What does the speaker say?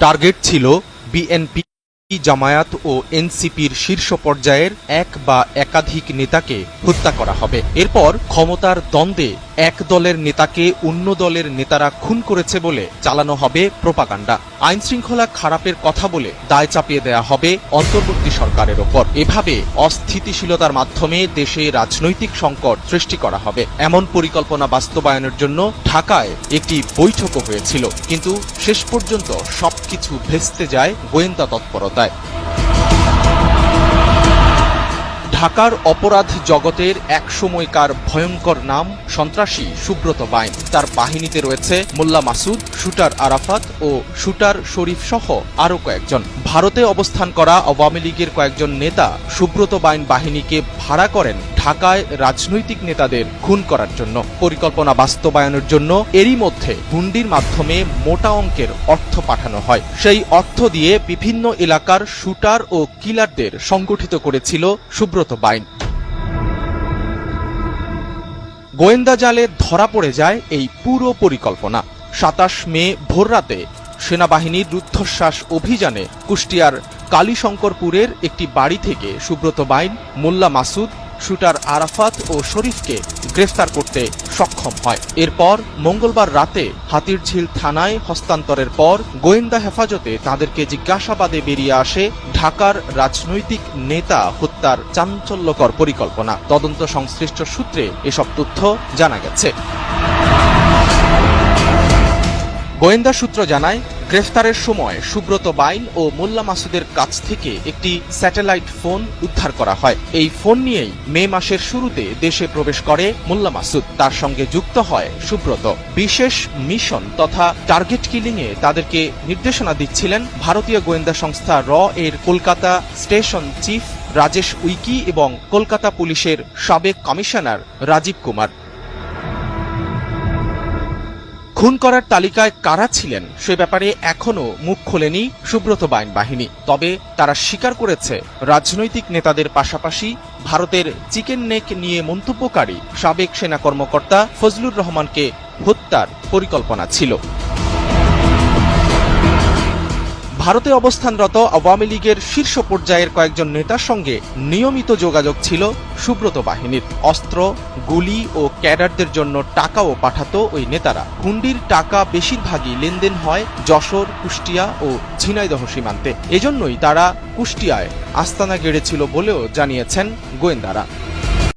Target ছিল BNP, Jamaat ও এনসিপির শীর্ষ পর্যায়ের এক বা একাধিক নেতাকে হত্যা করা হবে। এরপর ক্ষমতার দ্বন্দ্বে এক দলের নেতাকে অন্য দলের নেতারা খুন করেছে বলে চালানো হবে প্রোপাগান্ডা। আইন শৃঙ্খলা খারাপের কথা বলে দায় চাপিয়ে দেয়া হবে অন্তর্বর্তী সরকারের ওপর। এভাবে অস্থিতিশীলতার মাধ্যমে দেশে রাজনৈতিক সংকট সৃষ্টি করা হবে। এমন পরিকল্পনা বাস্তবায়নের জন্য ঢাকায় একটি বৈঠকও হয়েছিল, কিন্তু শেষ পর্যন্ত সবকিছু ভেস্তে যায় গোয়েন্দা তৎপরতায়। ঢাকার অপরাধ জগতের এক সময়কার ভয়ঙ্কর নাম সন্ত্রাসী সুব্রত বাইন। তার বাহিনীতে রয়েছে মোল্লা মাসুদ, শুটার আরাফাত ও শুটার শরীফ সহ আরও কয়েকজন। ভারতে অবস্থান করা আওয়ামী লীগের কয়েকজন নেতা সুব্রত বাইন বাহিনীকে ভাড়া করেন ঢাকায় রাজনৈতিক নেতাদের খুন করার জন্য। পরিকল্পনা বাস্তবায়নের জন্য এরই মধ্যে হুন্ডির মাধ্যমে মোটা অঙ্কের অর্থ পাঠানো হয়। সেই অর্থ দিয়ে বিভিন্ন এলাকার শুটার ও কিলারদের সংগঠিত করেছিল সুব্রত বাইন। গোয়েন্দা জালে ধরা পড়ে যায় এই পুরো পরিকল্পনা। ২৭ মে ভোররাতে সেনাবাহিনীর রুদ্ধশ্বাস অভিযানে কুষ্টিয়ার কালীশঙ্করপুরের একটি বাড়ি থেকে সুব্রত বাইন, মোল্লা মাসুদ, শুটার আরাফাত ও শরীফকে গ্রেফতার করতে সক্ষম হয়। এরপর মঙ্গলবার রাতে হাতিরঝিল থানায় হস্তান্তরের পর গোয়েন্দা হেফাজতে তাদেরকে জিজ্ঞাসাবাদে বেরিয়ে আসে ঢাকার রাজনৈতিক নেতা হত্যার চাঞ্চল্যকর পরিকল্পনা। তদন্ত সংশ্লিষ্ট সূত্রে এসব তথ্য জানা গেছে। গোয়েন্দা সূত্র জানায়, গ্রেফতারের সময় সুব্রত বাইন ও মোল্লা মাসুদের কাছ থেকে একটি স্যাটেলাইট ফোন উদ্ধার করা হয়। এই ফোন নিয়েই মে মাসের শুরুতে দেশে প্রবেশ করে মোল্লা মাসুদ। তার সঙ্গে যুক্ত হয় সুব্রত। বিশেষ মিশন তথা টার্গেট কিলিংয়ে তাদেরকে নির্দেশনা দিচ্ছিলেন ভারতীয় গোয়েন্দা সংস্থা র এর কলকাতা স্টেশন চিফ রাজেশ উইকি এবং কলকাতা পুলিশের সাবেক কমিশনার রাজীব কুমার। খুন করার তালিকায় কারা ছিলেন সে ব্যাপারে এখনও মুখ খোলেনি সুব্রত বাইন বাহিনী। তবে তারা স্বীকার করেছে, রাজনৈতিক নেতাদের পাশাপাশি ভারতের চিকেন নেক নিয়ে মন্তব্যকারী সাবেক সেনা কর্মকর্তা ফজলুর রহমানকে হত্যার পরিকল্পনা ছিল। ভারতে অবস্থানরত আওয়ামী লীগের শীর্ষ পর্যায়ের কয়েকজন নেতার সঙ্গে নিয়মিত যোগাযোগ ছিল সুব্রত বাহিনীর। অস্ত্র, গুলি ও ক্যাডারদের জন্য টাকাও পাঠাতো ওই নেতারা। হুন্ডির টাকা বেশিরভাগই লেনদেন হয় যশোর, কুষ্টিয়া ও ঝিনাইদহ সীমান্তে। এজন্যই তারা কুষ্টিয়ায় আস্তানা গেড়েছিল বলেও জানিয়েছেন গোয়েন্দারা।